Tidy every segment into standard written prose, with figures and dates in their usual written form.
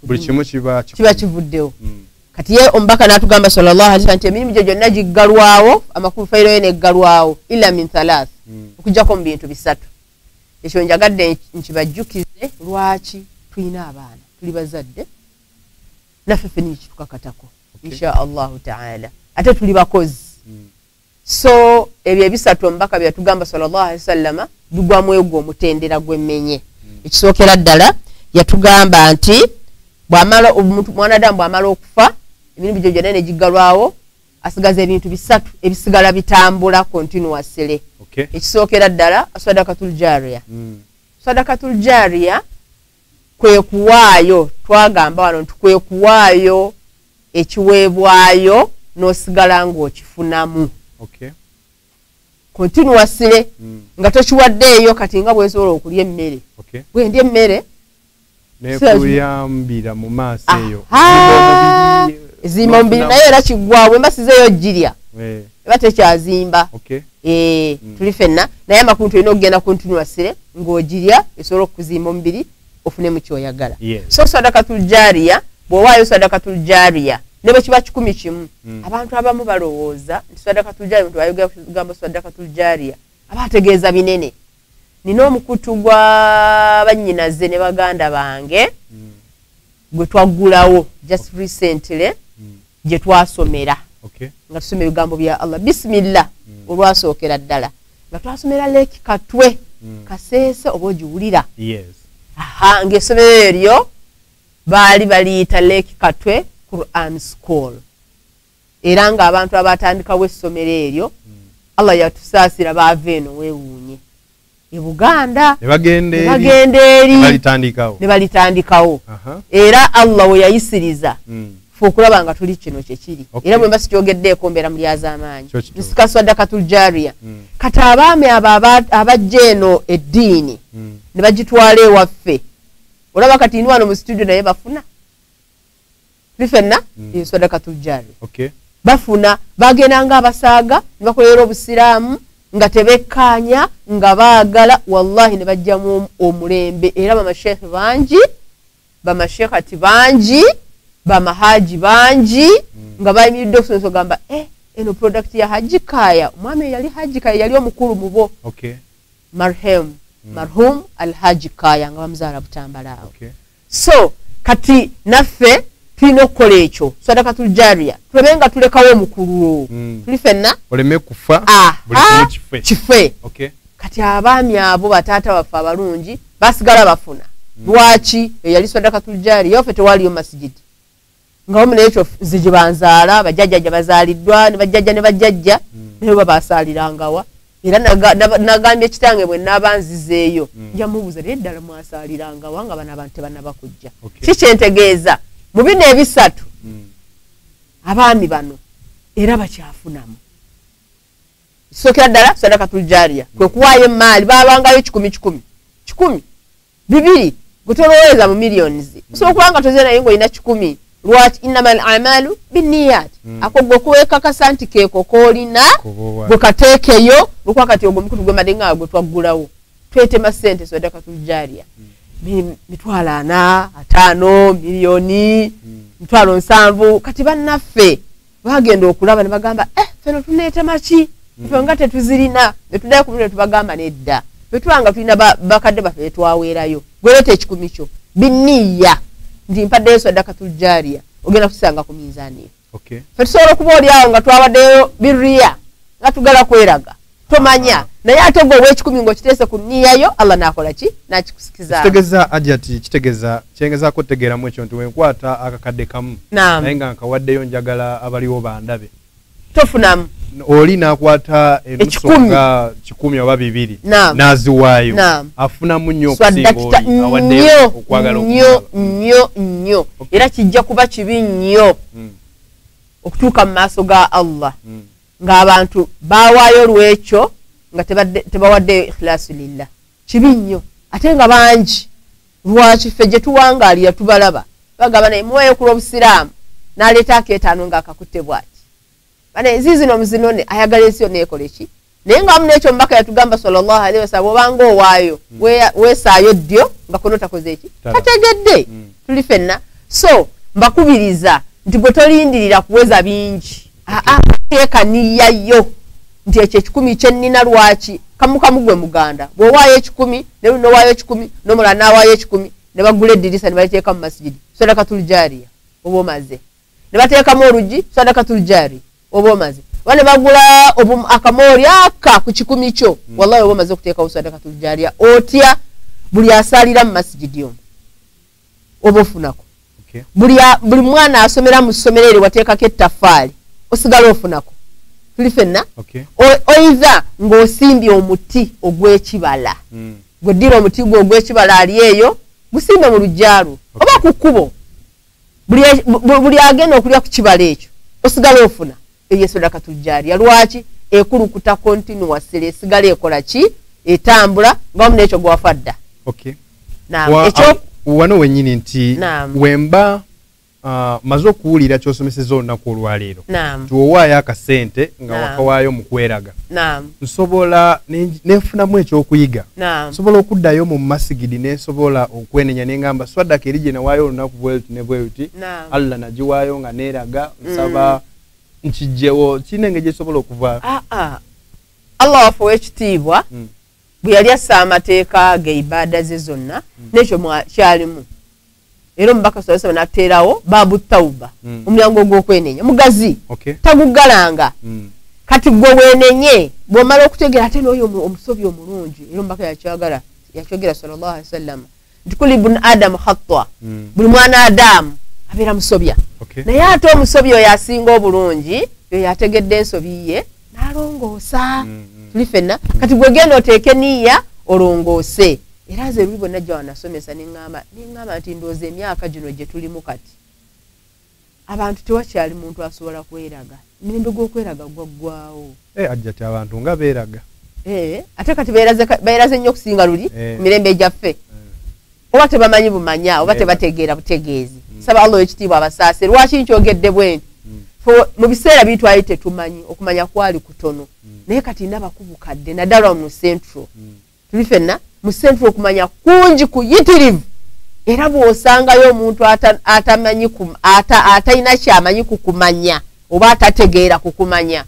buli kimu kiba kivuddewo kati ye omubaka n'atugamba sallallahu alaihi wasallam nti emirimu gyo gyonna giggalwawo amakulu fayiro ye neggalwawo illa min thalath okujjako mu bintu bisatu ekyo njagadde nkibajjukize lwaki tulina abaana tuli bazadde naffe ffenni kitukakatako insha allahu taala ate tuli bakozi so ebyo ebisatu omubaka byatugamba sallallahu alaihi wasallam dugwamu egwo omutendera gw'emmenye ekisookera ddala yatugamba nti bw'amala omuntu mwanadamu bw'amala okufa emirimu gyo gyonna ne giggalwawo asigaza ebintu bisatu ebisigala bitambula continuously ekisookera ddala sadakatul jariya sadakatul jariya kwe kuwaayo twagamba wano nti kwe kuwaayo ekiweebwayo n'osigala ng'okifunamu continuously nga tokiwaddeeyo kati nga bwesobola okulya emmere bwendya emmere nekuyambira mu maaso eyo zimba omubiri naye era kiggwawo embasizeeyo girya eba tekyazimba tuli fenna naye amakulu tulina okugenda continuously ng'ogirya esobola okuzimba omubiri ofunemu kyoyagala so sadakatul jariya bw'owaayo sadakatul jariya ne bwe kiba 100 abantu abamu balowooza nti sadakatul jariya muntu ayogera sadakatul jariya abategeeza binene nina omukutu gwa bannyinaze ne baganda bange gwe twaggulawo just recently gye twasomera nga tusoma ebigambo bya Allah bismillah olwasookera ddala nga twasomera leki katwe kaseese oba ogiwulira ng'essomero eryo baali baliyita leki katwe Quran School era ng'abantu abatandikawo essomero eryo Allah yatusaasira baava eno weewuunye e Buganda ne bagenda eri ne balitandikawo era Allah we yayisiriza okulaba nga tuli kino kyekiri era bwe mbasi kyogeddeeko mbeera muli az'amaanyi nsika sadakatul jariya kati abaami abo abajja eno eddiini ne bagitwala ewaffe olaba kati ni wano mu studio naye bafuna bifenna sadakatul jariya bafuna bagenda nga abasaaga ne bakolera obusiraamu nga tebekkaanya nga baagala wallahi ne bajjamu omulembe era bamashekhe bangi bamashekhati bangi bamahaji bangi nga bayimiridde okusomesa ogamba eno product ya Haji Kaya omwami yali Haji Kaya yali omukulu mu bo marhum al-Haji Kaya nga bamuzaala Butambalaawo so kati naffe tulina okukola ekyo sadakatul jariya tuleme nga tulekawo omukulu tuli fenna oleme kufa buli kife kati abaami abo bataata baffe abalungi basigala bafuna lwaki eyali sadakatul jariya offe tewaliyo masigidi nga wamu nekyo nze gye banzaala bajjajja gye bazaaliddwa ne bajjajja ne bajjajja naye babasalirangawa era nagambye ekitange bwe nabanzizeeyo njamubuuza naye ddala mwasalirangawa nga bano abantu tebanaba kujja kikyentegeeza mu bino ebisatu abaami bano era bakyafunamu kisookera ddala sadakatul jariya kwe kuwaayo emaali babangayo 100 200 gutoloweza mu millions osobola okuba nga toze naye ng'olina 10 lwaki innamal a'malu binniyat ako gwe kuwekakasa nti keeko koolina gwe kateekeyo lwokuba kati ogwo omukutu gwe madenga gwe twaggulawo twetema ssente sadakatul jariya mitwalo 4 5 miliyoni mitwalo 7 kati bannaffe bagenda okulaba ne bagamba feno tuneetema ki ffe nga tetuzirina ne tuddayo ku bino tubagamba nedda betwanga tulina bakadde baffe betwaweerayo gweleeta 10 kyo binniya ndi mpaddeyo sadakatul jariya ogenda kusanga ku minzaani ffe tusobola okuba oliawo nga twawaddeyo birriya nga tugala kweraga tomanya naye ate gwe ow'ekikumi ng'okiteese ku nniyayo Allah naakola ki nakikusikiza kitegeeza ajati kitegeeza kyengezaako otegeeramu ekyo nti wenkwata akakadde kamu naye nga nkawaddeyo njagala abaliwo bandabe tofunamu oli nakwata enusoga 10 oba 2 naziwaayo afunamu nnyo okusinga oli awaddeyo okwagala nnyo era kijja kuba kibi nnyo okutuuka mu maaso ga Allah ng'abantu bawaayo lwekyo nga tebawaddeyo ikhlaasu lillah kibi nnyo ate nga bangi lwaki ffe gye tuwangaalira tubalaba bagamba naye muweeyo ku lw'obusiraamu n'aleeta akeetaano ng'akakutte bw'ati bane ezizino muzinone ayagala ensi yonna ekole ki naye nga wamu n'ekyo omubaka yatugamba sallallahu alaihi wasallam obanga owaayo weesaayo ddyo nga kono takoze eki tategedde tuli fenna so mbakubiriza nti gwe tolindirira kuweza bingi teeka niya yo nti ekyo 10 kyennina lwaki kamukamu gwe muganda bw'owaayo 10 ne luno waayo 10 n'omulala n'awaayo 10 ne bagula eddirisa ne baliteeka mu masijidi sadakatul jariya oba omaze ne bateekamu olugi sadakatul jariya oba omaze wane bagula akamooli aka ku 10 kyo wallahi oba omaze okuteekawo sadakatul jariya otya buli asalira mu masijidi omwo oba ofunako buli mwana asomera mu ssomero eri wateekako ettafaali osigala ofunako tuli fenna oiza ng'osimbye omuti ogw'ekibala gweddira omuti gwe ogw'ekibala ali eyo gusimbe mu lujjaalu oba ku kkubo buli agenda okulya ku kibala ekyo osigala ofuna eyo sadakatul jariya lwaki ekulukuta continuously esigala ekola ki etambula nga wamu n'ekyo gwafa dda wano wenyini nti wemba maze okuwulira ky'osomeseza olunaku olwaleero tiwowaayo akasente nga wakawaayo mu kweraga nsobola nenfunamu ekyokuyiga nsobola okuddayo mu masigidi nensobola okwenenya nengamba swadaka eri gye nawaayo olunaku bweruti ne bweruti Allah nagiwaayo nga neeraga nsaba nkijjewo kirina engeri gyesobola okuva Allah waffe ow'ekitiibwa bwe yali assa amateeka ge ibaada ze zonna n'ekyo kyalimu era omubaka sallallahu alayhi wa sallam n'ateerawo baabu tawuba omulyango gw'okwenenya mugazi tagugalanga kati gwe weenenye bw'omala okutegeera ate n'oyo omusobi omulungi era omubaka yakyogera sallallahu alayhi wa sallam nti kuli ibn adamu khatta buli mwana adamu abeera musobya naye ate omusobi oyo asinga obulungi oyo ategedde ensobi ye n'alongoosa tuli fenna kati gwe genda oteeke niya olongoose era ze luli bonna jja wanasomesa neŋŋamba nti ndowooza emyaka gino gye tulimu kati abantu tewakyali muntu asobola kweraga emirembe gw'okweraga gwaggwaawo ajja ti abantu nga beeraga ate kati beeraze nnyo okusinga luli mirembe gyaffe oba tebamanyi bumanya oba tebategeera butegeezi saba Allah ekitiibwa abasaase lwaki nkyogedde bwe nti mu biseera bitwali tetumanyi okumanya kwali kutono naye kati nabakubukadde naddala mu central tuli fenna mu central okumanya kungi kuyitirivu era bw'osangayo omuntu atalina kyamanyi kukumanya oba atategeera kukumanya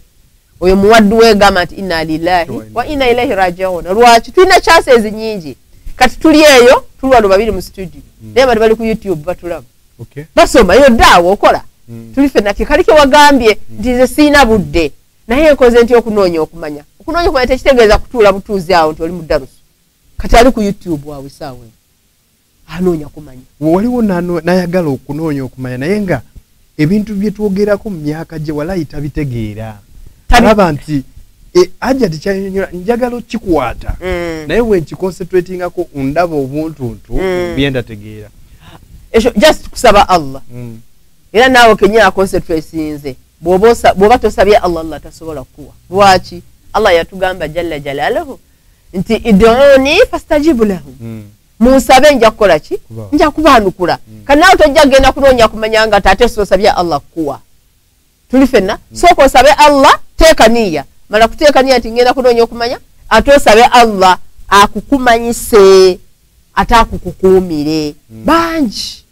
oyo muwaddu weegamba nti inna lillahi wa inna ilaihi raji'un lwaki tulina chances nyingi kati tuli eyo tuli wano babiri mu studio naye bali bali ku YouTube batulaba basoma yo daawo okola tuli fenna kikaliko wagambye nti nze siina budde naye nkoze nti okunoonya okumanya tekitegeeza kutuula butuuzi awo nti oli mu darusu kati ali ku YouTube waawe saawe anoonya kumanya waliwo nayagala okunoonya okumanya naye nga ebintu bye twogerako mu myaka gye walayi tabitegeera alaba nti ajja tikyanyonyola njagala okkikwata naye wenkiconcentratingako ndaba obuntuntu byendategeera ekyo just kusaba Allah era naawe kenyera concentratinze bw'oba tosabye Allah tasobola kuwa lwaki Allah yatugamba jalla jalaluhu nti id'uni fastajibu lahum munsabe nja kukola ki nja kubaanukula kandi naawe tojja genda kunoonya kumanya nga ate sosabye Allah kuwa tuli fenna sooka osabe Allah teeka niya mala kuteeka niya nti ngenda kunoonya okumanya ate osabe Allah akukumanyise ate akukukuumire bangi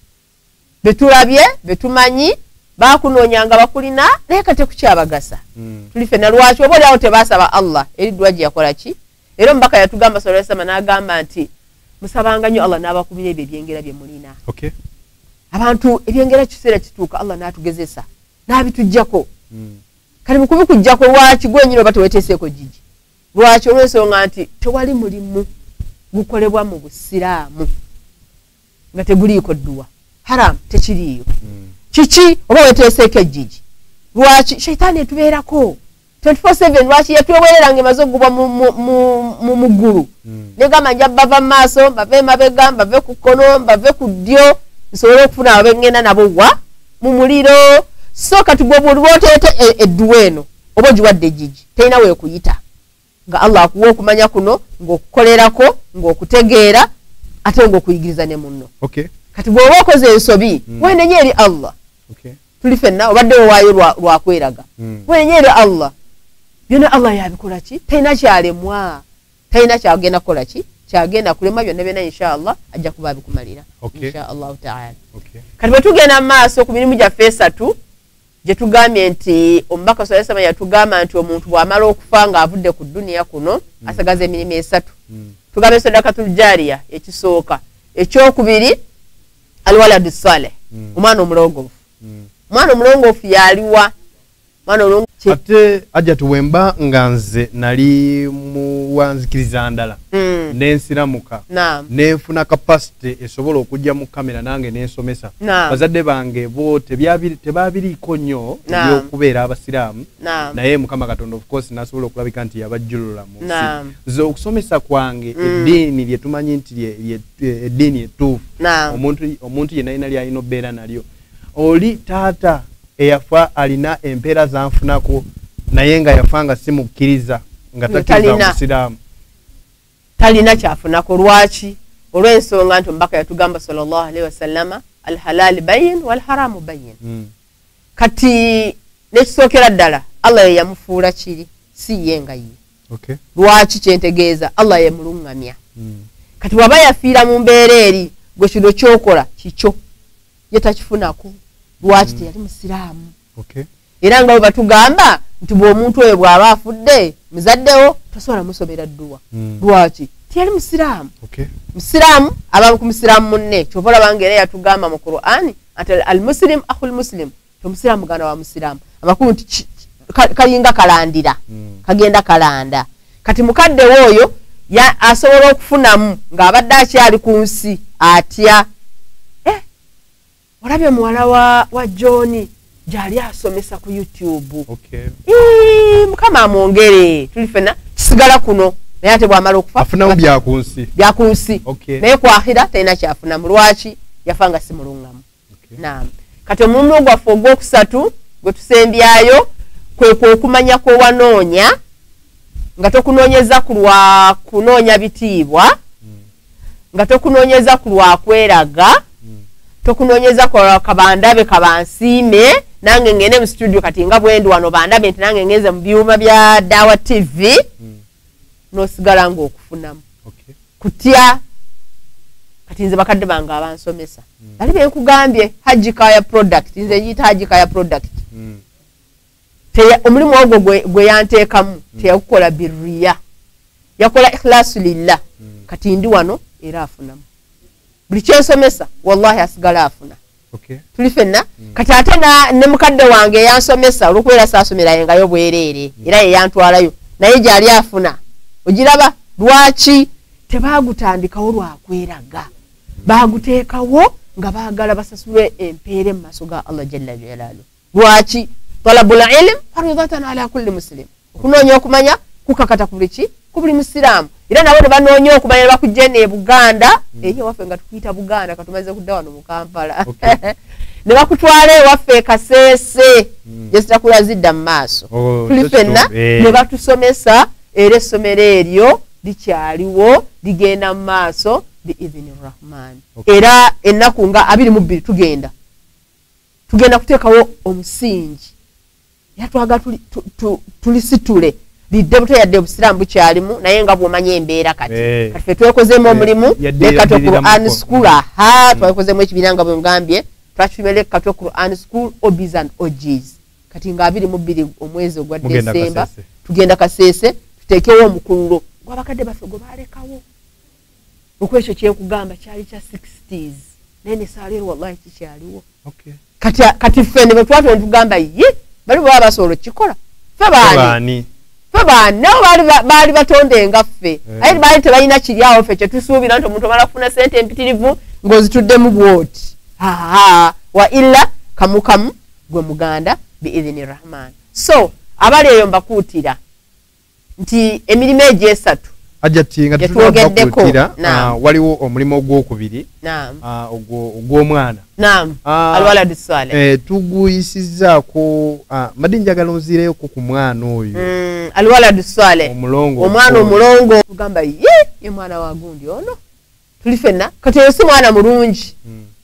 betulabye betumanyi bakunoonyanga bakulina naye kate kukyabagasa tuli fenna lwaki oba oliawo tebasaba Allah eri dduwa gye yakola ki era omubaka yatugamba sallallahu alayhi wa sallam n'agamba nti musabanga nnyo Allah n'abakubira ebyo ebyengera bye mulina abantu ebyengera kiseera kituuka Allah n'atugezesa n'abituggyako kati mukubikuggyako lwaki gwenyini oba teweteeseeko gigi lwaki olw'ensonga nti tewali mulimu gukolebwa mu busiraamu nga teguliiko dduwa haramu tekiriiyo kiki oba weteeseeko ejjigi lwaki sheitaani etubeerako 24/7 lwaki yatwewereranga emaze okugubwa mu muggulu negamba nja bava mu maaso mbave emabega mbave ku kkono mbave ku ddyo nsobole okufuna abengenda nabo wa mu muliro so kati gwe buli lwoteete edduwa eno oba ogiwadde ejjigi terina weekuyita nga Allah akuwa okumanya kuno ng'okukolerako ng'okutegeera ate ng'okuyigiriza ne munno kati bw'oba okoze ensobi weenenye eri Allah tuli fenna obadde wewaayo lwakweraga weenenye eri Allah byonna Allah yabikola ki talina kyalemwa talina kyagenda kukola ki kyagenda kulema byonna byonna inshallah ajja kuba bikumalira inshallah ta'ala. Kati bwe tugenda maaso ku mirimu gyaffe esatu gye tugambye nti omubaka sallallahu alayhi wasallam yatugamba nti omuntu bw'amala okufa ng'avudde ku duniya kuno asagaza emirimu esatu. Tugambe sadakatul jariya ekisooka, ekyokubiri alwaladu saleh omwana omulongoofu. Omwana omulongoofu yaliwa mwana olongo ate ajja tuwemba nga nze nali muwanzikiriza ndala nensiramuka nenfuna capacity esobola okujja mu kamera nange nensomesa bazadde bange bo tebabiriko nnyo ebyokubeera abasiraamu naye mukama katonda of course nasobola okulabika nti yabajjulula mu nsi nze okusomesa kwange eddiini lye tumanyi nti eddiini etuufu omuntu yenna yina lyalina obeera nalyo oli taata eyafa alina empeera zanfunako naye nga yafa nga simukkiriza nga takkiriza musiraamu talina kyafunako. Lwaki? Olw'ensonga nti omubaka yatugamba sallallahu alaihi wasallama alhalali bayin walharamu bayin. Kati nekisookera ddala Allah ye yamufuula kiri si ye nga ye. Lwaki kyentegeeza Allah ye mulungamya. Kati waba yafiira mu mbeera eri gwe kino kyokola kikyo ye takifunako. Lwaki teyali musiraamu. Era nga bwe batugamba nti bw'omuntu oyo bw'aba afudde muzaddewo tosobola musomera dduwa. Lwaki? Teyali musiraamu. Musiraamu aba ku musiraamu munne. Kyova olaba nga era yatugamba mu Qur'ani ati almuslim akhul muslim, tomusiraamu muganda wa musiraamu. Amakulu nti kalinga kalandira kagenda kalanda. Kati mukadde oyo asobola okufunamu ng'abadde akyali ku nsi atya. Olabye muwala wa John gyali asomesa ku YouTube. Mukama amwongere tulifena kisigala kuno naye ate bw'amala okufa afunamu byakunsi naye ku akhira talina kyafunamu. Lwaki? yafa nga si mulungamu. Naam. Kati omulundi gwaffe ogwokusatu gwe tusembyayo kwe okumanya kw'owanoonya nga tokunoonyeza ku lwa kunoonya bitiibwa, nga tokunoonyeza ku lwa kweraga, tokunoonyeza ku lwa kabandabe kabansiime nange ngende mu studio kati nga bwendi wano bandabe nti nange ngeze mu byuma bya Dawa TV n'osigala ng'okufunamu. Kutya kati nze bakadde bange abansomesa bali benkugambye Haji Kaya product, nze njiyita Haji Kaya product. Omulimu ogwo gwe yanteekamu teyakukola birriya, yakola ikhlasu lillah. Kati ndi wano era afunamu. Buli kyensomesa wallahi asigala afuna. Tuli fenna kati ate ne mukadde wange yansomesa olw'okubeera saasomera yengayo bwereere era ye yantwalayo naye gyali afuna. Ogiraba lwaki? Tebaagutandikawo lwakweraga, baaguteekawo nga baagala basasule empeera mu maaso ga Allah jalla jalaalu. Lwaki? Talabul ilm faridatan ala kulli muslim. Okunoonya okumanya kukakata ku buli musiraamu. Era nabo ne banoonya okumanya ne bakujja ne Buganda, eyo waffe nga tukuyita Buganda katumaze kudda wano mu Kampala. Ne bakutwala ewaffe Kaseese gye zitakula zidda mu maaso. Tuli fenna ne batusomesa era essomero eryo likyaliwo ligenda mu maaso biidhini rahman. Era ennaku nga 22 tugenda kuteekawo omusingi yatwaga tulisitule lidde buto yadde obusiraamu bukyalimu naye nga bw'omanya embeera kati kati ffe twekozeemu omulimu lekatwe Quran School. Twakozeemu ekibiina nga bwe mugambye twakimye lekatwe Quran School Obis and OGs. Kati nga 22 omwezi ogwa Desemba tugenda Kaseese tuteekewo omukululo gw'abakadde baffe gwe baalekawo. Okwekyo kyenkugamba kyali kya 60s naye nesaaleero wallahi kikyaliwo. Kati ffe ne bwe twatula ne tugamba ye bali bwe baba basobola okukikola ffe baani nabo baali batonde nga ffe aye baali tebalina kiryawo ffe kyetusuubira nti omuntu omala kufuna sente empitirivu ng'ozituddemu bwoti wa illa kamukamu gwe muganda biidhini rahman. So abali eyo mbakuutira nti emirimu egyo esatu ajati nga tutugeddeko waliwo omulimu ogwokubiri ogw'omwana alwaladu saleh tuguyisizaako madde njagala onzireeko ku mwana oyo alwaladu saleh omwana omulongo tugamba ye mwana wa gundi ono tuli fenna kati oyo si mwana mulungi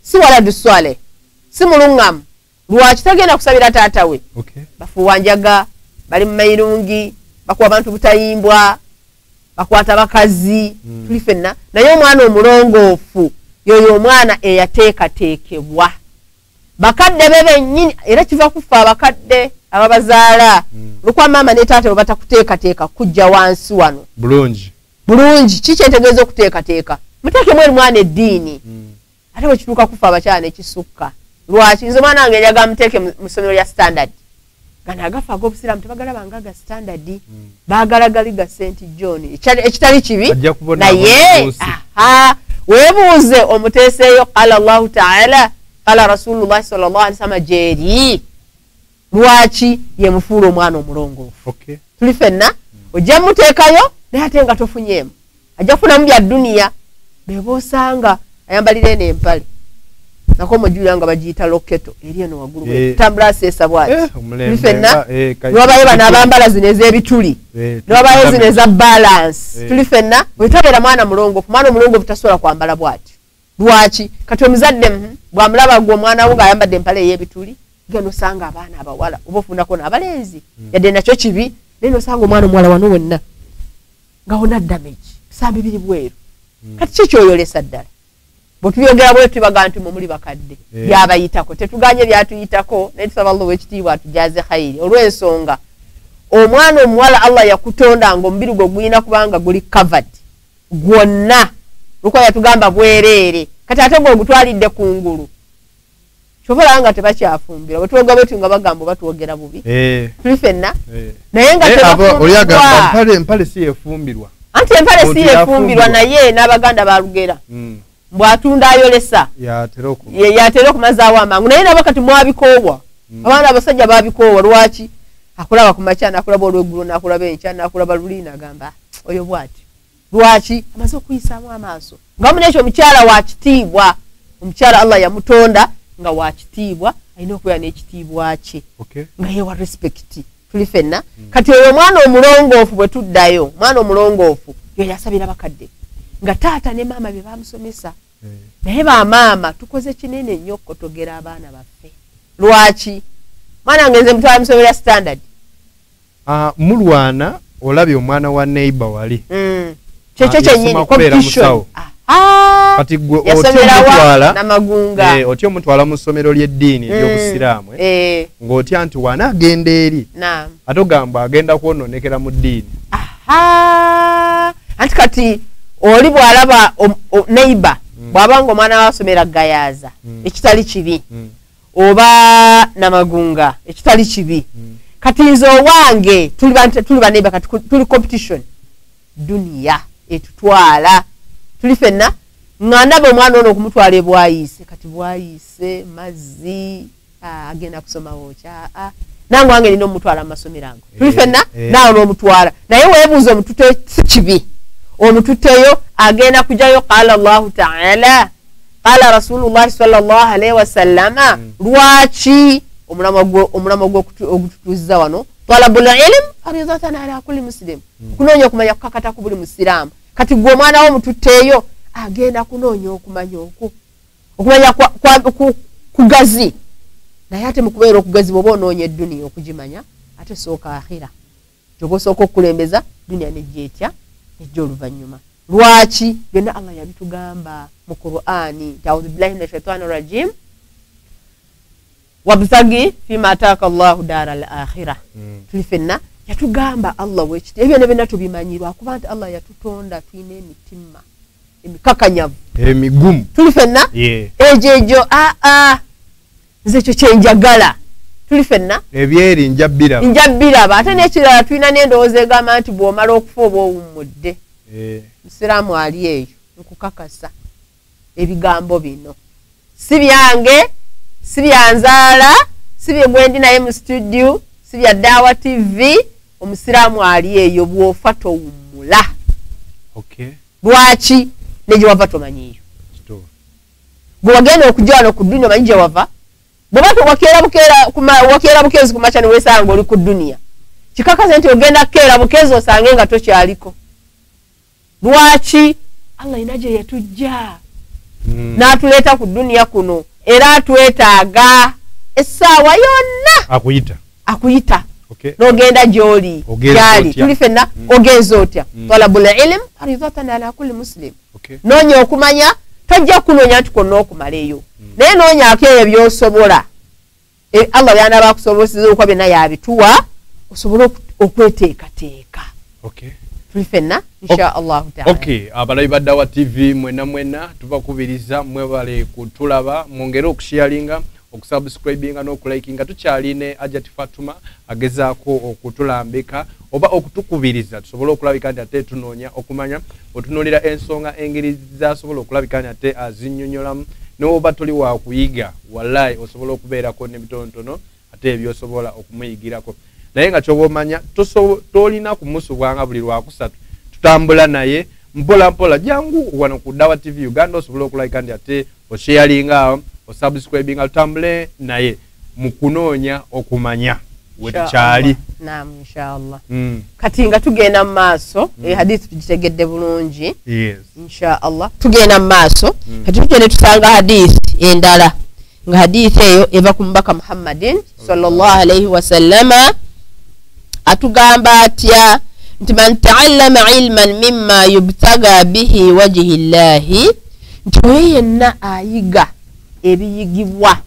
si waladu saleh si mulungamu. Lwaki tagenda kusabira taata we bafuwanjaga bali mu mayirungi bakuwa abantu butayimbwa bakwata bakazi tuli fenna naye omwana omulongoofu yoyo omwana eyateekateekebwa bakadde bebe nnyini era kiva kufa abakadde ababazaala lukwa maama ne taata bwe batakuteekateeka kujja wansi wano bulungi kikyetegeeza okuteekateeka muteekemu eri mwana eddiini ate bwe kituuka kufa abakyala nekisukka lwaki nze omwana wange njaga muteeke mu ssomero lya standard gano agafa ag'obusiraamu tebagalabanga ga standard baagala gali ga St John ekitali kibi naye weebuuze omuteeseeyo qala Allahu ta'ala qala Rasulullah sallallahu alaihi wasallam jeeri lwaki yemufuula omwana omulongoofu tuli fenna ojja muteekayo naye ate nga tofunyeemu ajja kufunamu bya duniya beeboosanga ayambalira eno empale nako mujulira nga bagiyita loketo eri eno waggulu tambula aseesa bwati tuli fenna niwabayo bano abambala zino ez'ebituli niwabayo zino eza balance tuli fenna wetabeera mwana mulongoofu mwana omulongoofu tasobola kwambala bwati lwaki kati omuzadde bwamulaba gwe omwana wo ng'ayambadde empale ey'ebituli genda osanga abaana abawala oba ofunako n'abalenzi yadde nakyo kibi naye nosanga omwana omuwala wano wonna nga wona damage bisambi biri bweru kati kikyoyolesa ddala bwe tubyogera bwe tubaga nti muli bakadde byabayitako tetuganye byatuyitako naye tusaba Allah w'ekitiibwa atujaaze khayiri olw'ensonga omwana omuwala Allah yakutonda nga omubiri gwe gulina kubanga guli covered gwonna lukwa yatugamba bwereere kati ate gwe ogutwalidde kungulu kyobola nga tebakyafumbira bwetwoga bwetu nga bagamba batwogera bubi tuli fenna naye nga empale si yefumbirwa anti empale si yefumbirwa naye n'abaganda balugera bw'atunda ayolesa yatera okumazaawo amangu naye nabo kati mwabikoobwa abaana abasajja babikoobwa lwaki akulaba ku makya n'akulaba olw'eggulo n'akulaba enkya n'akulaba luli n'agamba oyo bw'ati lwaki amaze okuyisaamu amaaso nga wamu n'ekyo omukyala wa kitiibwa omukyala Allah yamutonda nga wa kitiibwa alina okubeera n'ekitiibwa kye nga yewa respect tuli fenna kati oyo omwana omulongoofu bwe tuddayo omwana omulongoofu yo yasabira bakadde nga taata ne maama bye bamusomesa naye bamaama tukoze kinene nnyo okutogera abaana baffe lwaki mwana ngenze mutwala musomero lya standard mulwana olabye omwana wa neighbor wali kyekyo kyennyini competition kati gwe otya omutwala mu ssomero ly'eddiini ery'obusiraamu ng'otya nti wanaagenda eri ate ogamba agenda kwononekera mu ddiini anti kati oli bw'alaba neighbor bw'abanga omwana wasomera gayaaza ekitali kibi oba namagunga ekitali kibi kati nze owange tuli ba neighbor kati tuli competition duniya etutwala tuli fenna nga ndaba omwana ono okumutwala ebwayise kati bwayise mazzi agenda kusomawo kya nange wange nina omutwala mu masomero ago tuli fenna naawe n'omutwala naye weebuuza omutute si kibi omututeyo agenda kujayo qala Allahu ta'ala qala Rasulullah sallallahu alaihi wasallama lwaki omulama ogututuziza wano talabul ilm faridatan ala kulli muslim kunoonya okumanya kukakata ku buli musiraamu kati gwe omwana wo mututeeyo agenda kunoonya okumanya okumanya kugazi naye ate mukubeera okugazi bwoba onoonya edduniya okugimanya ate sooka akhira gyoba osooka okukulembeza duniya nejjeetya ejja oluvannyuma lwaki byonna Allah yabitugamba mu Qur'ani ta'udhu billahi minash shaitani rajim wabtagi fima ataka Allahu daral akhirah tuli fenna yatugamba Allah wekiti ebyo ne bena tubimanyirwa kuba nti Allah yatutonda tuyina emitima emikakanyavu emigumu tuli fenna ejejo nze ekyo kyenjagala tuli fenna ebyeri njabbiraba ate n'ekirala tulina n'endowooza egamba nti bw'omala okufa oba owummudde musiraamu ali eyo nkukakasa ebigambo bino si byange si byanzaala si bye gwendi naye mu studio si bya Daawa TV omusiraamu ali eyo bw'ofa towummula lwaki ne gye wava tomanyiyo bwe wagenda okujja wano ku dduniya omanyi gye wava bw'oba wakeera bukeezi ku makya ne weesanga oli ku dduniya kikakasa nti ogenda kukeera bukeezi osange nga tokyaliko lwaki Allah ina gye yatujja n'atuleeta ku dduniya kuno era atwetaaga essaawa yonna akuyita n'ogenda gy'oli gyali tuli ffenna ogenza otya talabul ilm faridatan ala kulli muslim noonya okumanya tojja kunoonya nti konna okumaleyo naye noonyaako ebyo by'osobola Allah by'anaaba akusobozesa okuba byonna yabituwa osobole okweteekateeka tuli ffenna insha Allahu taala. Abalabi ba Dawa TV mwena tubakubiriza mwebale kutulaba mwongere okusharinga okusubscribinga n'okulakinga tukyaline Ajati Fatuma agezaako okutulambika oba okutukubiriza tusobole okulabika nti ate tunoonya okumanya otunuulira ensonga engeri zasobola okulabika nti ate azinnyonnyolamu n'oba toli wa kuyiga wallahi osobola okubeerako n'ebitonotono ate ebyosobola okumuyigirako naye nga kyoba omanya tolina kumusubwanga buli lwakusatu tutambula naye mpola mpola jangu wano ku Dawa TV Uganda osobola okulabika nti ate osharinga awo osubscribing altambule naye mukunoonya okumanya wetukyali. Naam inshallah. Kati nga tugenda mu maaso hadisi tugitegedde bulungi. Yes. Inshallah tugenda mu maaso kati tugende tusanga hadisi endala nga hadisi eyo eva ku mbaka Muhammadin sallallahu alayhi wa sallama atugamba atya nti man ta'allama ilman mimma yubtaga bihi wajhi llahi nti yenna ayiga ebiyigibwa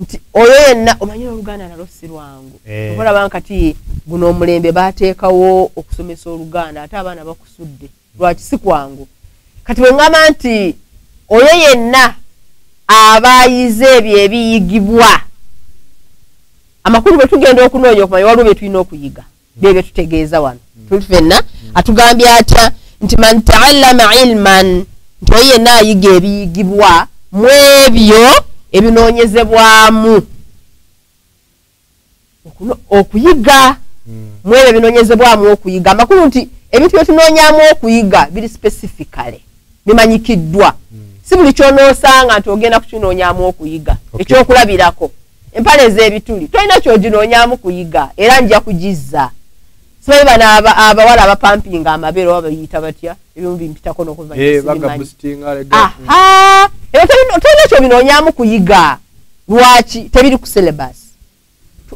nti oyo yenna omanyi Oluganda nalwo si lwangu okulaba nkati guno omulembe bateekawo okusomesa Oluganda ate abaana bakusudde lwaki si kwangu kati bwe ngamba nti oyo yenna abayize ebyo ebiyigibwa amakulu bwe tugenda okunoonya okumanya waliwo bye tulina okuyiga bye tutegeeza wano tuli ffenna atugambye atya nti man ta'allama ilman nti oyo yenna ayiga ebiyigibwa mu ebyo ebinoonyezebwamu okuyiga mu ebyo ebinoonyezebwamu okuyiga amakulu nti ebintu bye tunoonyamu okuyiga biri specifically bimanyikiddwa si buli kyonoosanga nti ogenda kukinoonyamu okuyiga ekyokulabirako empale ez'ebituli tolina kyoginoonyamu kuyiga era nja kugizza sibayi bano abawala abapampinga amabeere oba bayita batya ebimu bimpitako n'okubimanyi tolina kyobinoonyamu kuyiga lwaki tebiri ku syllabus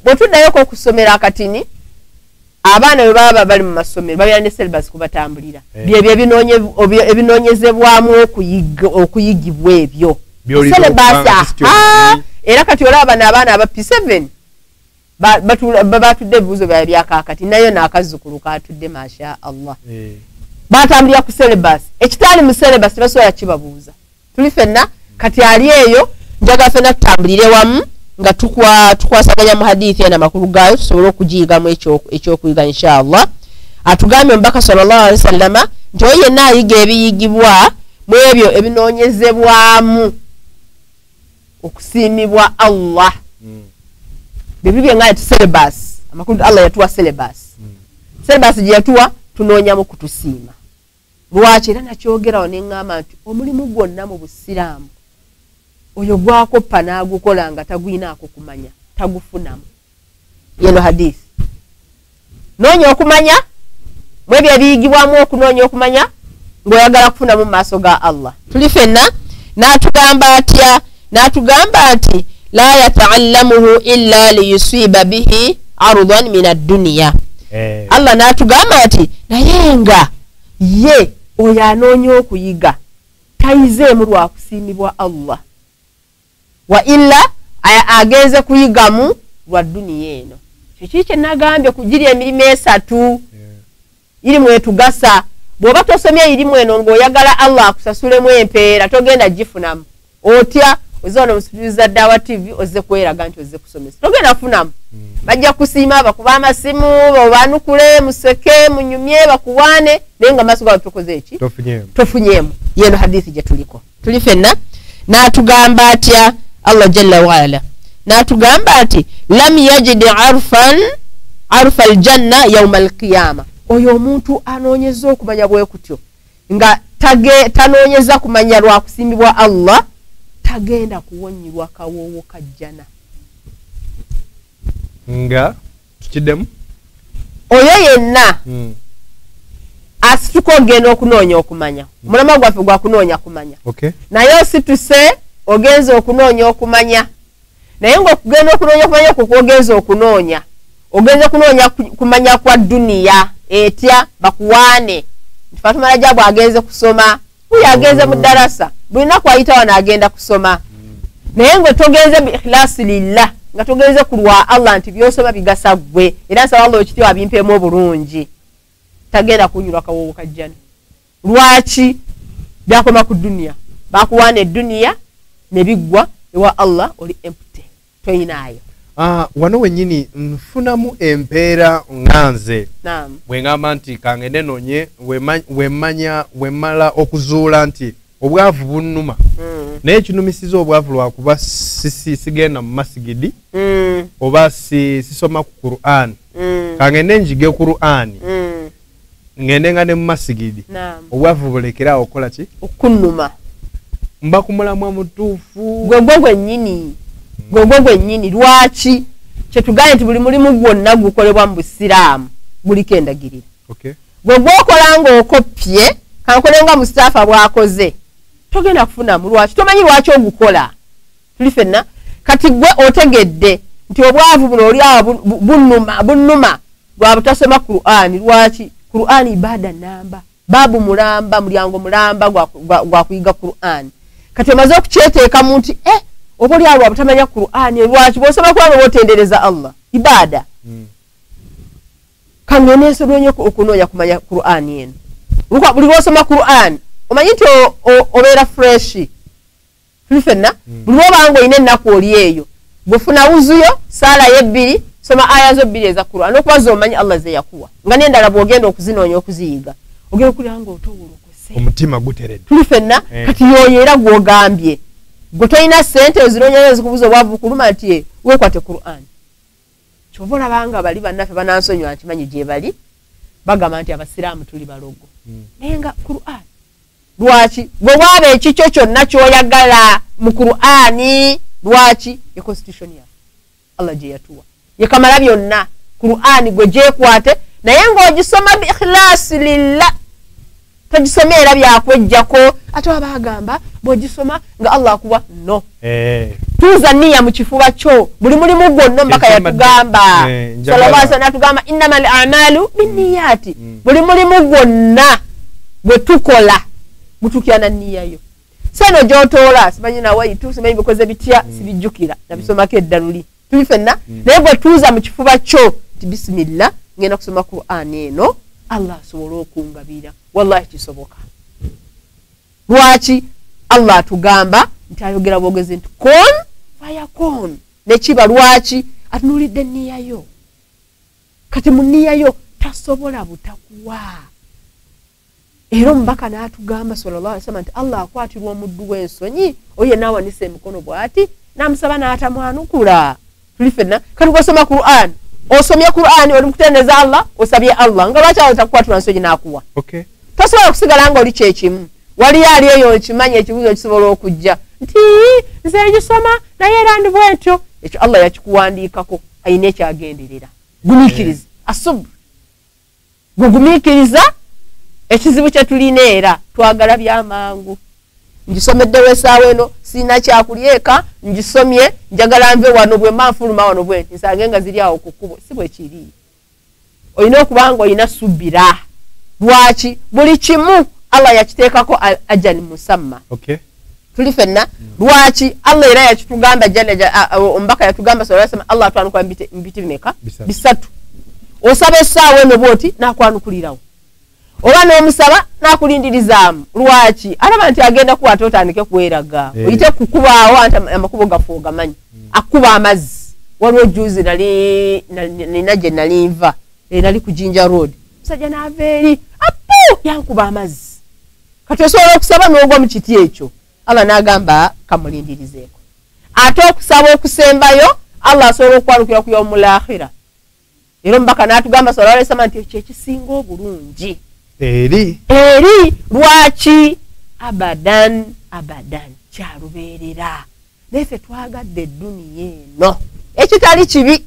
bwe tuddayoko okusomera akatini abaana bwe baba bali mu masomero babeera ne syllabus kubatambulira byebyo ebinoonyezebwamu okuyigibwa ebyo syllabus era kati olaba bano abaana aba P7 batudde ebibuuzo byabwe byakakati nayo n'akazzukulu katudde masha Allah batambulira ku syllabus ekitaali mu syllabus tebasobola kibabuuza tuli ffenna kati ali eyo njagala ffenna tutambulire wamu nga tukwasaganya mu hadithi ena amakulu gaayo tusobole okugiyigamu ekyokuyiga inshallah atugambye omubaka sallallahu alaihi wasallama nti oyo yenna ayiga ebiyigibwa mu ebyo ebinoonyezebwamu okusiimibwa Allah bibiri byenga yatu syllabus amakulu Allah yatuwa syllabus gye yatuwa tunoonyamu kutusiima lwaki era nakyogerawo neŋŋamba nti omulimu gwonna mu busiraamu oyo gwakoppa n'agukola nga tagwinaako kumanya tagufunamu yeno hadithi noonya okumanya mu ebyo ebiyigibwamu okunoonya okumanya ng'oyagala kufunamu mu maaso ga Allah tuli ffenna n'atugamba nti la yata'allamuhu illa liyusiba bihi arudan min ad-dunya Allah n'atugamba nti naye nga ye oyo anoonya okuyiga tayizeemu lwa kusiimibwa Allah wa illa agenze kuyigamu lwa duniya eno kiki kye nagambye kugirya emirimu esatu irimu etugasa bw'oba tosomye irimu eno ng'oyagala Allah akusasulemu empeera togenda gifunamu otya ozono musitudiza Dawa TV ozze kweraga nti ozze kusomesa togenda kufunamu bajja kusiima bakuba amasimu babanukule museke munyumye bakuwaane naye nga maaso gaabo tukoze eki tofunyeemu yeno hadithi gye tuliko tuli ffenna n'atugamba atya Allah jalla waala n'atugamba ati lam yajid arfa aljanna yauma alqiyama oyo omuntu anoonyeza okumanya bwe kutyo nga tanoonyeza kumanya lwa kusiimibwa Allah tagenda kuwonyirwa kawoowo kajjana nga tukiddemu oyo yenna asituka ogenda okunoonya okumanya omulama gwaffe gwa kunoonya kumanya naye osituse ogenza okunoonya okumanya naye ng'okugenda okunoonya kumanya kwogenza okunoonya ogenza kunoonya kumanya kwa duniya etya bakuwaane nti Fatuma Rajabu agenze kusoma uyo agenze mu ddarasa buli naku ayita wano agenda kusoma naye ng'otogenze bi ikhlasi lillah nga togenze ku lwa Allah nti byosoma bigasa ggwe era nsaba Allah ekitiibwa bimpeemu obulungi tagenda kunyulwa kawoowo kajjana lwaki byakoma ku duniya bakuwaana eduniya ne biggwa ewa Allah oli empty toyinaayo. Wano wennyini nfunamu empeera nganze bwe ngamba nti kangende noonye wemmala okuzuula nti obwavu bunnuma naye kinumisiza obwavu lwakuba sigenda mu masigidi oba sisoma ku Qur'an kangende njige Qur'an ngende nga ne mu masigidi obwavu bulekerawo okola ki okunnuma mba kumulamwa mutuufu gwegwe nnyini lwaki kyetugaye nti buli mulimu gwonna gukolebwa mu Busiraamu buliko endagiriro gwegwe okola ng'okoppye kankole nga Mustapha bw'akoze togenda kufunamu lwaki tomanyi lwaki ogukola tuli fenna kati gwe otegedde nti obwavu buno oli awo bunnuma lwa butasoma Qur'ani lwaki Qur'ani ibada namba babu mulamba mulyango mulamba gwa kuyiga Qur'ani kati omaze okukyeteeka mu nti oba oli awo abutamanya Qur'ani lwaki bw'osoma Qur'ani bw'otendereza Allah ibada kange neesobonye okunoonya kumanya Qur'ani eno buli lw'osoma Qur'ani omanyi nti obeera freshi tuli fenna buli lw'obanga olina ennaku oli eyo bw'ofuna wuzuyo saala y'ebbiri soma aya zo bbiri eza Qur'ani okuba z'omanyi Allah ze yakuwa nga n'endala bw'ogenda okuzinoonya okuziyiga ogenda okulira ng'otowolokose omutima guteredde tuli fenna kati yoyo era gw'ogambye gwe tolina ssente ezinoonyeza zikubuza obwavu bukuluma nti weekwate Qur'ani kyova olabanga bali bannaffe banansonyiwa nkimanyi gye bali bagamba nti Abasiraamu tuli balogo naye nga Qur'ani lwaki gwe waaba ekikyo kyonna ky'oyagala mu Qur'ani lwaki ye constitution ya Allah gye yatuwa ye kamala byonna Qur'ani gwe gyekwate naye ng'ogisoma bi ikhlasi lillah togisoma era byakwejjako ate abagamba bw'ogisoma nga Allah akuwa no tuuza nniya mu kifuba kyo buli mulimu gwonna mbaka yatugamba sallallahu alaihi wasallam yatugamba innamal a'malu binniyati buli mulimu gwonna bwe tukola gutukirana nniyayo seno gy'otoola simanyi nawe itu simanyi bikoze bitya sibijjukira nabisomako eddaluli tuli fenna naye bwe tuuza mu kifuba kyo ti bisimillah ngenda kusoma Qur'ani eno Allah asobola okungabira wallahi kisoboka lwaki Allah atugamba nti ayogera bwogezi nti kun fayakun nekiba lwaki atunuulidde nniyayo kati mu nniyayo tasobola butakuwa era omubaka n'atugamba sallallahu alaihi wasallam nti Allah akwatirwa omuddu w'ensonyi oyo n'awanisa emikono bw'ati n'amusaba n'atamwanukula tuli fenna kati gw'osoma Qur'an osomye Qur'ani oli mukutendereza Allah osabye Allah nga lwaki atakukwatula nsonyi n'akuwa tosobola kusigala nga oli kyekimu wali ali eyo okimanyi ekibuzo kisobola okujja nti nze ngisoma naye era ndi bwentyo ekyo Allah yakikuwandiikako ayina ekyagenderera gumiikiriza asubru gugumiikiriza ekizibu kye tulina era twagala byamangu ngisomeddewo essaawa eno sirina kyakulya eka ngisomye njagala nve wano bwe manfuluma wano bwe nsange nga ziri awo ku kkubo si bwe kiri olina okuba nga olina subbira lwaki buli kimu Allah yakiteekako ajali musamma tuli fenna lwaki Allah era yakitugamba ombaka yatugamba sallallahu alaihi wasallam Allah atwanukula mbiti bimeka bisatu osaba essaawa eno bwoti n'akwanukulirawo oba n'omusaba n'akulindirizaamu lwaki alaba nti agenda kuba ate otandike kuweraga oyite kukubaawo anti amakubo gaffe ogamanyi akuba amazzi waliwo juzi nalina gye nalinva nali ku Jinja Road musajja n'ava eri apu yankuba amazzi kati osobola okusaba n'ogwa mu kiti ekyo Allah n'agamba kamulindirizeeko ate okusaba okusembayo Allah asobola okwanukira ku yawmul akhira era omubaka n'atugamba sallallahu alaihi wasallam nti ekyo ekisinga obulungi eri lwaki abadan kyalubeerera naffe twagadde edduniya eno ekitali kibi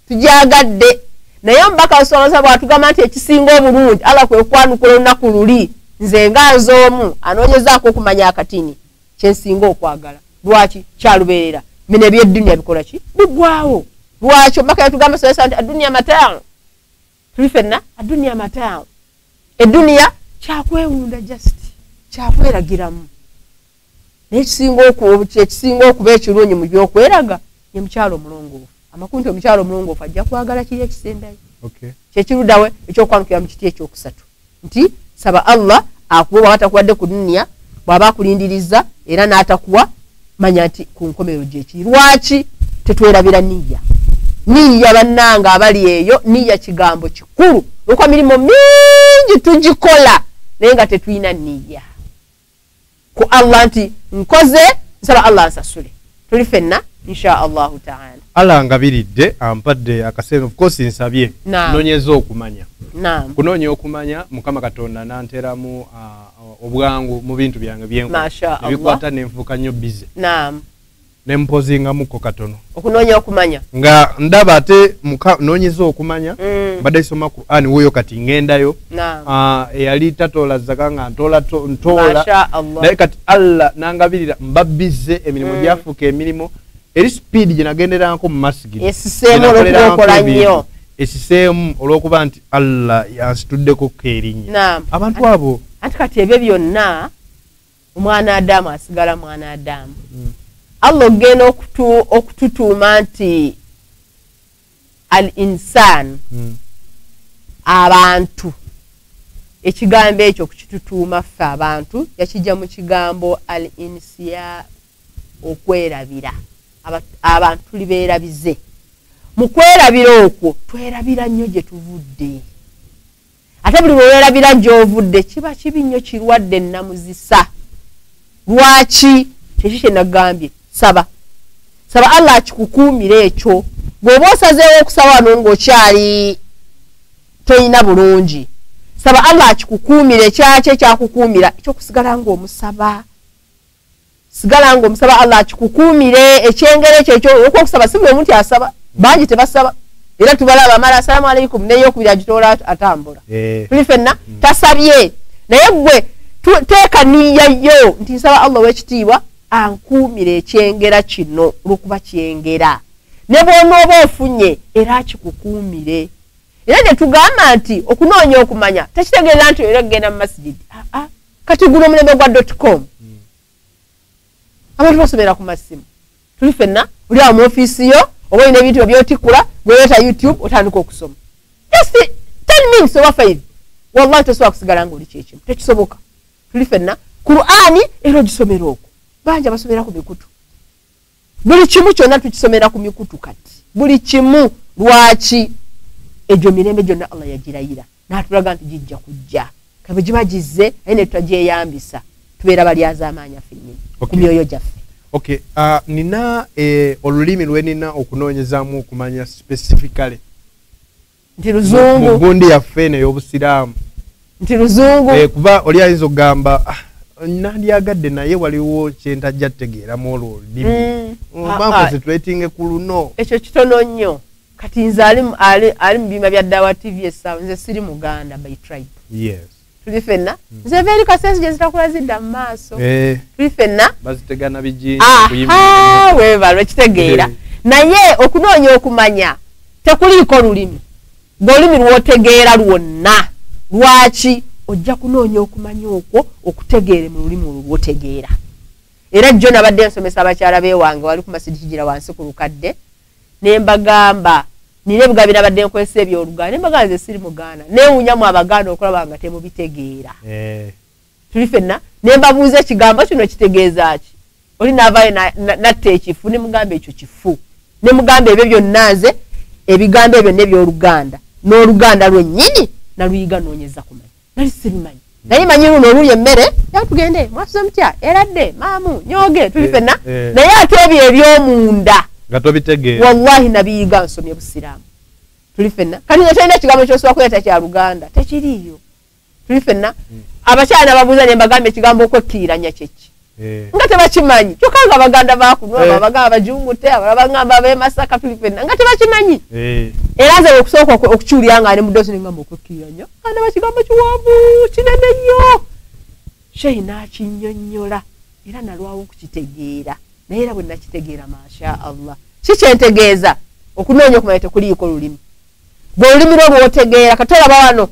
tugyagadde naye omubaka sallallahu bw'atugamba nti ekisinga obulungi Allah kwe kwanukula olunaku luli nze nga nze omu anoonyezaako okumanya akatini kyensinga okwagala lwaki kyalubeerera bino ebyeddunya bikola ki bigwawo lwakyo mbaka yatugamba sasa nti adunya mataa tuli fenna adunya mataa eddunya kyakwewunda just kyakweragiramu n'ekisinga okuba ekirungi mu byokweraga ye mukyalo omulongoofu amakunti omukyalo omulongoofu ajja kwagala kiri ekisembayo kyekiruddawe ekyokwanukira mu kiti ekyokusatu nti saba Allah akuwa watakuwadde ku dunya bw'aba akulindiriza era n'atakuwa manya nti ku nkomerero gyekiri lwaki tetwerabira niya bannanga abali eyo niya kigambo kikulu lwokwa mirimu mingi tugikola naye nga tetulina niya ku Allah nti nkoze nsaba Allah ansasule tuli fenna insha Allahu ta'ala Allah ngabiridde ampadde akaseera of course nsabye nonyeza okumanya kunoonya okumanya Mukama Katonda nanteramu obwangu mu bintu byange byenkola ebikwata n'enfuuka nnyo bize nempozingamuko katono okunoonya okumanya nga ndaba ate noonyeza okumanya mbadde isoma Qur'an woyo kati ngendayo eyali tatola zaka nga ntola naye kati Allah nangabirira mbabbize emirimu gyafuuka emirimu eri speed gye nagenderanko mu masjid esiseemu olw'okukola nnyo esiseemu olw'okuba nti Allah yansituddeko keerinnya abantu abo anti kati ebyo byonna omwana Adamu asigala mwana Adamu Allah ogenda okututuuma nti al-insan abantu ekigambo ekyo okukitutuuma ffe abantu yakijja mu kigambo al-insiya okwerabira abantu tuli beerabize mu kwerabira okwo twerabira nnyo gye tuvudde ate buli lwe weerabira gy'ovudde kiba kibi nnyo kirwadde nnamuzisa lwaki kyeki kye nagambye saba Allah akikukuumira ekyo bw'oba osazeewo okusaba wano ng'okyali toyina bulungi saba Allah akikukuumira ekyaki ekyakukuumira ekyokusigala ng'omusaba sigala ng'omusaba Allah akikukuumire ekyengere ekyo okwokusaba si buli omuntu asaba bangi tebasaba era tubalaba amala assalamu alaikum n'eyokubiri agitoola atambula tuli fenna tasabye naye gwe teeka niya yo nti nsaba Allah w'ekitiibwa ankuumire ekyengera kino olw'okuba kyengera ne bw'onooba ofunye era akikukuumire era ne tugamba nti okunoonya okumanya tekitegeeza nti era kugenda mu masjid kati guno omulembe gwa .com abantu basomera ku masimu tuli fenna oli awo mu ofiisi yo oba olina ebintu ebyotikula gweyeta YouTube otandika okusoma just 10 minutes oba 5 wallahi tosobola kusigala ng'oli kyekimu tekisoboka tuli fenna Qur'ani era ogisomera okwo banja basomera ku mikutu buli kimu kyonna tukisomera ku mikutu kati buli kimu lwaki egyo mirembe gyonna Allah yagirayira n'atulaga nti gijja kujja kabe giba gizze naye ne tutagyeyambisa tubeera balyaza amaanyi affe ku myoyo gyaffe nina olulimi lwe nina okunoonyezaamu okumanya specifically nti luzungu mu gundi yaffe n'ey'obusiraamu nti luzungu kuba oli ayinza okugamba nandyagadde naye waliwo kyentajja tutegeeramu olwo olulimi bampoze twetinge ku luno ekyo kitono nnyo kati nze ali mu biima bya Dawa TV essaawa nze siri Muganda by tribe tuli fenna nze veeri kasensi gye zitakula zidda mu maaso tuli fenna bazitegana bijinji weebala ekitegeera naye okunoonya okumanya tekuliiko lulimi ng'olulimi lw'otegeera lwonna lwaki ojja kunoonya okumanya okwo okutegeere mu lulimi olwo lw'otegeera era jjo nabadde nsomesa abakyala beewange wali ku masidi kigira wansi ku lukadde ne mbagamba nina ebigabira badde nkozesa ebyoluganda ne mbagamba nze siri Muganda neewunyamu Abaganda okulaba nga temubitegeera tuli fenna ne mbabuuza ekigambo kino kitegeeza ki oli naavaayo natta ekifu ne mugamba ekyo kifu ne mugamba ebyo byonna nze ebigambo ebyo n'ebyoluganda n'oluganda lwennyini naluyiga noonyeza kumanya nali sibimanyi naye manyi luno oluli emmere yatugende mwasuze mutya eradde maamu nyoge tuli fenna naye ate ebyo eby'omunda nga tobitegeera wallahi nabiyiga nsomye busiraamu tuli fenna kati nga talina ekigambo kyosobola kuyita kya Luganda tekiriiyo tuli fenna abakyala nababuuza ne mbagamba ekigambo okwekkiiranya kyeki nga tebakimanyi kyokka nga Abaganda bakunwa abagamba bajungute abalaba ngamba ab'e Masaka tuli fenna nga tebakimanyi era nze okusooka okukyulira nga ali mu ddoozi ne ngamba okwekkiiranya nga ndaba kigambo kiwanvu kinene nnyo sheyi n'akinnyonnyola era nalwawo okukitegeera naye era bwe nakitegeera masha Allah kikyentegeeza okunoonya okumanya tekuliiko lulimi bwe olulimi lwo lwotegeera katolaba wano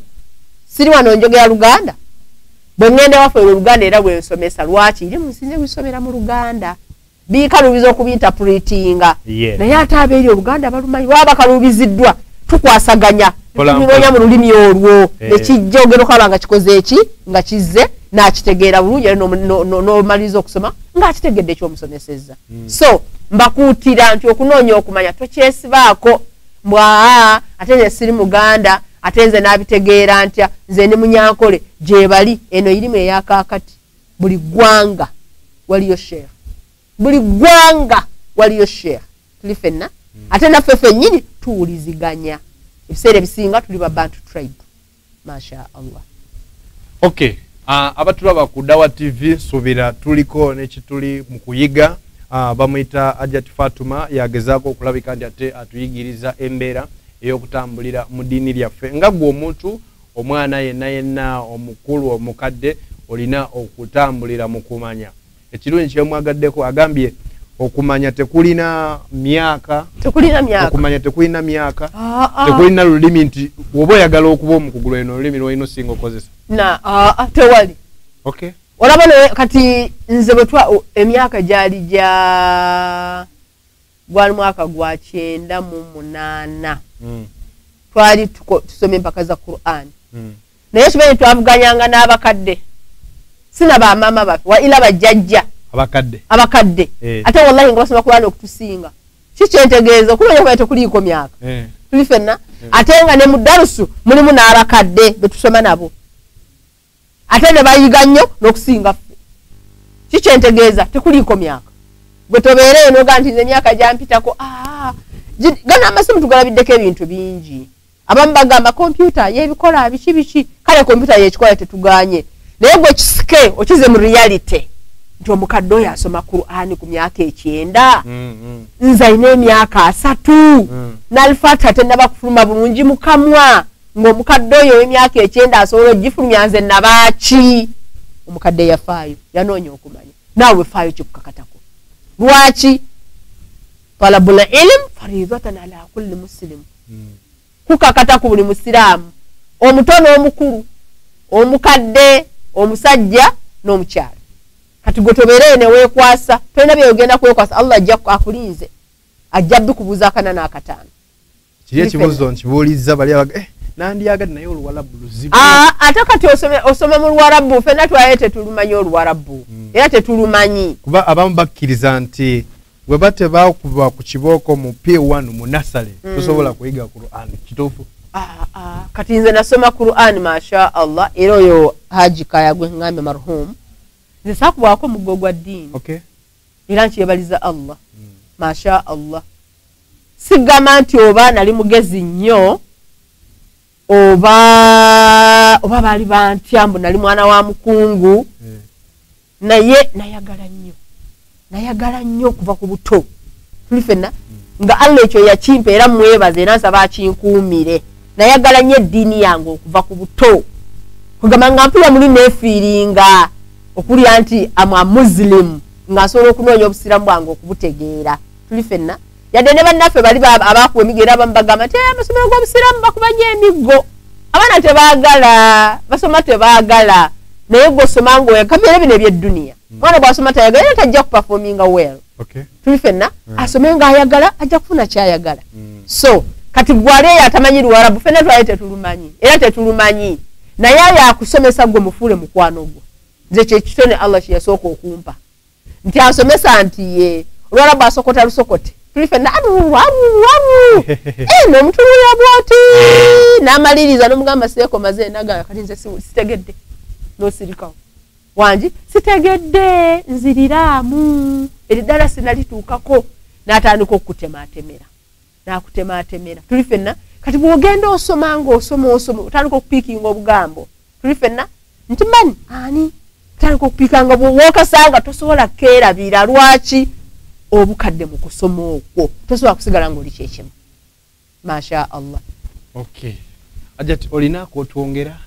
siri wano njogera Luganda bwe ngende waffe Luganda era bwe nsomesa lwaki iri musinze kusomera mu Luganda bikalubiza okubinterpretinga naye ate abeeri Oluganda balumanyi waba kalubiziddwa tukwasaganya tunonya mu lulimi olwo nekijja ogenda okulaba nga kikoze eki nga kizze nakitegeera bulungi era n'omaliza okusoma ng'akitegedde ekyomusomesezza so mbakuutira nti okunoonya okumanya tokyesibaako mbwa ate nze siri Muganda ate nze n'abitegeera ntya nze ne Munyankole gye bali eno irimu eyakaakati buli ggwanga waliyo sheekh buli ggwanga waliyo sheekh tuli ffenna ate naffe ffennyini tuwuliziganya ebiseera ebisinga tuli Bantu tribe masha Allah. Okay, abatulaba ku Dawa TV subira tuliko nekituli mu kuyiga bamuyita Ajat Fatuma yagezaako okulabika nti ate atuyigiriza embeera ey'okutambulira mu ddiini lyaffe nga gwe omuntu omwana yenna omukulu omukadde olina okutambulira mu kumanya ekirungi kyemwagaddeko agambye okumanya tekulina myaka okumanya tekulina myaka tekulina lulimi nti oba oyagala okuba omukugulu eno olulimi lwolina osinga okozesa tewali okay olaba kati nze bwe emyaka gyali gwali mwaka gwa 98 twali tusoma empaka za Qur'an naye kimanyi twavuganyanga n'abakadde sina bamaama baffe waila bajjajja abakadde ate wallahi nga basoma Qur'an okutusinga kikyentegeeza okunoonya kumanya tekuliiko myaka tuli ffenna ate nga ne mu darusu mulimu n'abakadde betusoma nabo ate ne bayiga nnyo n'okusinga ffe kikyentegeeza tekuliiko myaka gwe tobeereyo noga nti nze emyaka gyampitako gana amasimu tugalabiddeko ebintu bingi abamu bagamba kompyuta yebikola biki kale kompyuta yekikola tetuganye naye gwe kisike okize mu reality nti omukadde oyo asoma Qur'ani ku myaka 9 nze alina emyaka 3 n'alifata tennaba kufuluma bulungi mu kamwa ng'omukadde oyo w'emyaka 9 asobola ogifulumya nze nabaaki omukadde yafaayo yanoonya okumanya naawe faayo kikukakatako lwaki talabul ilm faridatan ala kulli muslim kukakata ku buli musiraamu omuto n'omukulu omukadde omusajja n'omukyala kati gwe tobeereyo ne weekwasa tolina byogenda kwekwasa Allah ajja akulinze ajja bikubuuza akana n'akataano kiri ekibuuzo nkibuulizza bali abaga nandyagadde naye Oluwarabu luzibu ate kati osome mu Luwarabu ffenna twaye tetulumanyi Oluwarabu era tetulumanyi kuba abamu bakkiriza nti bwe bate baakuba ku kibooko mu P1 mu nasale tosobola kuyiga Qur'an kituufu kati nze nasoma Qur'an masha Allah era oyo Haji Kaya gwe ngambe marhum nze saakubwako muggo gwa ddiini era nkyebaliza Allah masha Allah sigamba nti oba nali mugezi nnyo oba bali bantya mbu nali mwana wa mukungu naye nayagala nnyo okuva ku buto tuli ffenna nga Allah ekyo yakimpa era mwebaze era nsaba akinkuumire nayagala nnyo eddiini yange okuva ku buto kugamba nga mpula muli neefiiringa okulya nti amwa muslim nga nsobola okunoonya obusiramu bwange okubutegeera tuli ffenna yadde ne bannaffe bali abaakuwa emiggo era abamu bagamba nti amasomero g'obusiraamu bakubanya emiggo abaana tebaagala basoma tebaagala naye gw'osoma ng'oyagamira bino eby'edduniya mwana bw'asoma tayagala era tajja kuperforminga well tuli ffenna asome ng'ayagala ajja kufuna kyayagala so kati gwali eyo atamanyi Luwarabu ffenna twali tetulumanyi era tetulumanyi naye ayo akusomesa gwe mufuule mukwano gwo nze kyekitone Allah kye yasooka okumpa nti asomesa nti ye Oluwarabu asokota lusokote tuli ffenna n'omutulula bwoti n'amaliriza n'omugamba seeko maze nagamba kati nze sitegedde n'osirikawo wangi sitegedde nziriraamu eriddala sinalituukako n'atandika okutematemera n'akutematemera tuli ffenna kati bw'ogenda osoma ng'osoma otandika okupiikinga obugambo tuli ffenna nti mani ani otandika okupiikanga wookasanga tosobola keerabira lwaki obukadde mu kusoma okwo tosobola kusigala ng'oli kyekimu masha Allah. Okay Ajat olinaako otwongera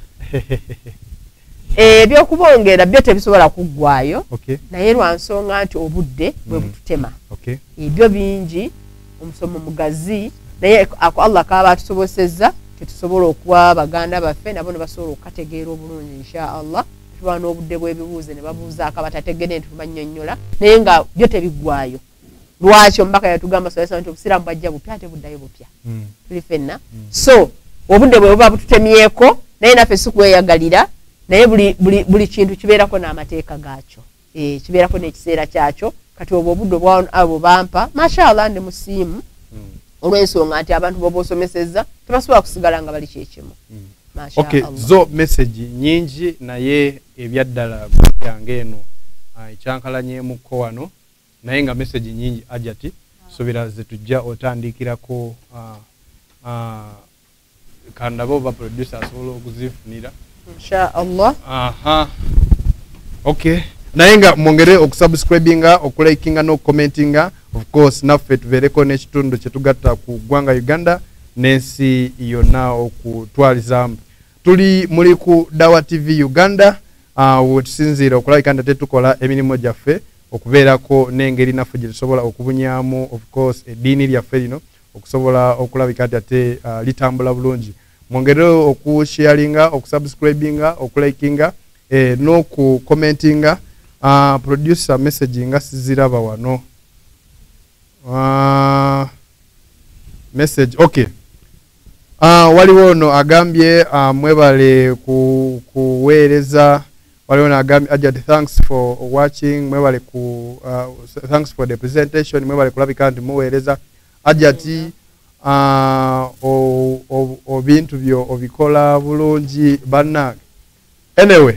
ebyokubongera byo tebisobola kuggwayo naye lwansonga nti obudde bwe bututema ebyo bingi omusomo mugazi naye Allah kaba atusobosezza tetusobola okuwa baganda baffe nabo ne basobola okukategeera obulungi inshallah tuba n'obudde bw'ebibuuze ne babuuzaako abatategedde nti tubannyonnyola naye nga byo tebiggwayo lwaki omubaka yatugamba sallallahu nti obusiraamu bwajja bupya ate buddayo bupya tuli ffenna so obudde bwe buba bututemyeko naye naffe si kweyagalira naye buli kintu kibeerako n'amateeka gaakyo kibeerako n'ekiseera kyakyo kati obwo obudde abo bampa mashallah ndi musiimu olw'ensonga nti abantu boba osomesezza tebasobola kusigala nga bali kyekimu zo message nyingi naye ebyaddala yange eno ekyankalanyeemukko wano naye nga message nyingi Hajjati sobera zetujja otandikirako kandabo ba producer asobola okuzifunira inshallah naye nga mwongere okusubscribinga okulikinga n'okucommentinga of course naffe tubeereko n'ekitundu kyetugatta ku ggwanga Uganda n'ensi yonna okutwaliza tuli muli ku Dawa TV Uganda wetusinziira okulabika nti tetukola emirimu gyaffe okubeerako n'engeri naffe gye tusobola okubunyaamu of course eddiini lyaffe lino okusobola okulabika nti ate litambula bulungi mwongere okusharinga okusubscribinga okulikinga n'okucommentinga producer message nga siziraba wano message waliwo ono agambye mwebale kuweereza waliwo ono agambye Hajjati thanks for watching mwebale thanks for the presentation mwebale kulabika nti muweereza Hajjati obintu byo obikola bulungi bannange anyway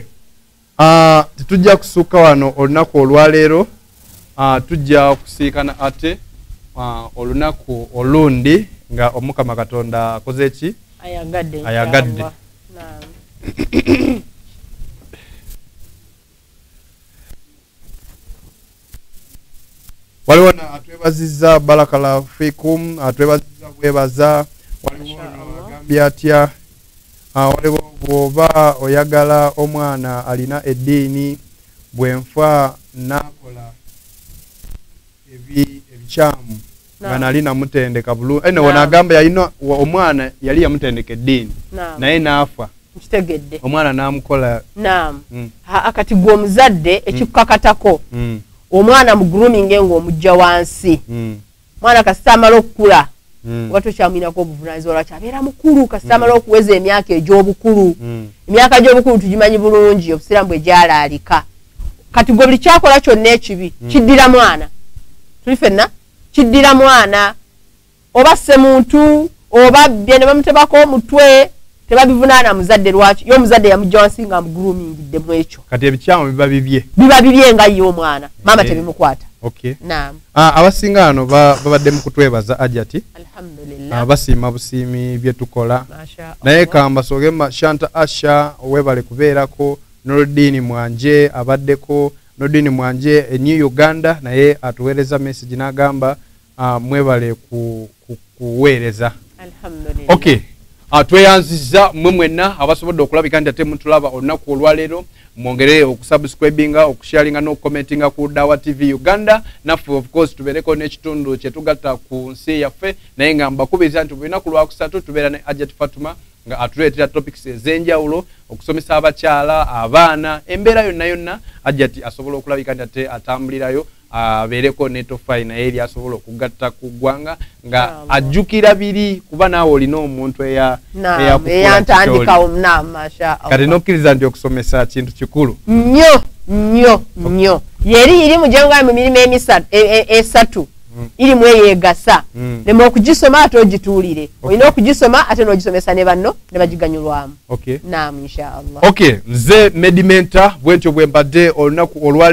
tujja kusuka wano olunaku olwaleero tujja kusiikana ate olunaku olundi nga Omukama Katonda akoze eki ayagadde waliwo atwebaziza barakala fikum atwebaziza bwebaza waliwo agambye atya waliwo bw'oba oyagala omwana alina eddiini bwenfa nakola ebikyamu nga nali namutendeka bulungi ene wona agamba yalina omwana yali yamutendeka eddiini naye naafa nkitegedde omwana n'amukola akati gwe omuzadde ekikukakatako omwana mu grooming ng'omujja wansi mwana kasita amala okukula oba tokyamwinako obuvunaanyizibwa lwaki abeera mukulu kasita amala okuweza emyaka egy'obukulu emyaka gy'obukulu tugimanyi bulungi obusiraamu bwe gyalaalika kati gwe buli kyakola kyonna ekibi kiddira mwana tuli ffenna kiddira mwana oba ssemuntu oba bbye ne bamutebako omutwe tebabivunaana muzadde lwaki ye omuzadde yamujja wansi nga amugurumingidde mu ekyo kati ebikyamu biba bibye nga ye omwana maama tebimukwata abasinga ano babadde mu kutwebaza Hajjati basiima busiimi bye tukola naye kambasoge Shanta Asha webale kubeerako Nordini Mwanje abaddeko Nordini Mwanje New Uganda naye atuweereza message n'agamba mwebale kuweereza tweyanziza mmwe mwenna abasobodde okulabika nti ate mutulaba olunaku olwaleero mwongere okusubscribinga okusharinga n'okucommentinga ku Dawa TV Uganda naffe of course tubeereko n'ekitundu kyetugatta ku nsi yaffe naye nga mbakubiriza nti olunaku lwakusatu tubeera ne Hajjati Fatuma nga atuleetera topics ez'enjawulo okusomesa abakyala abaana embeera yonna Hajjati asobola okulabika nti ate atambulirayo abeereko netofayi naye eri asobola okugatta ku ggwanga nga ajjukira biri kuba naawe olina omuntu eyantandikawo kati nokkiriza nti okusomesa kintu kikulu nnyo yeri iri mujenga mu mirimu esatu irimu eyeegasa neme okugisoma ate ogituulire olina okugisoma ate n'ogisomesa ne banno ne bagiganyulwamu naamu inshaallah nze Medimenta bwentyo bwe mbadde olunaku olwa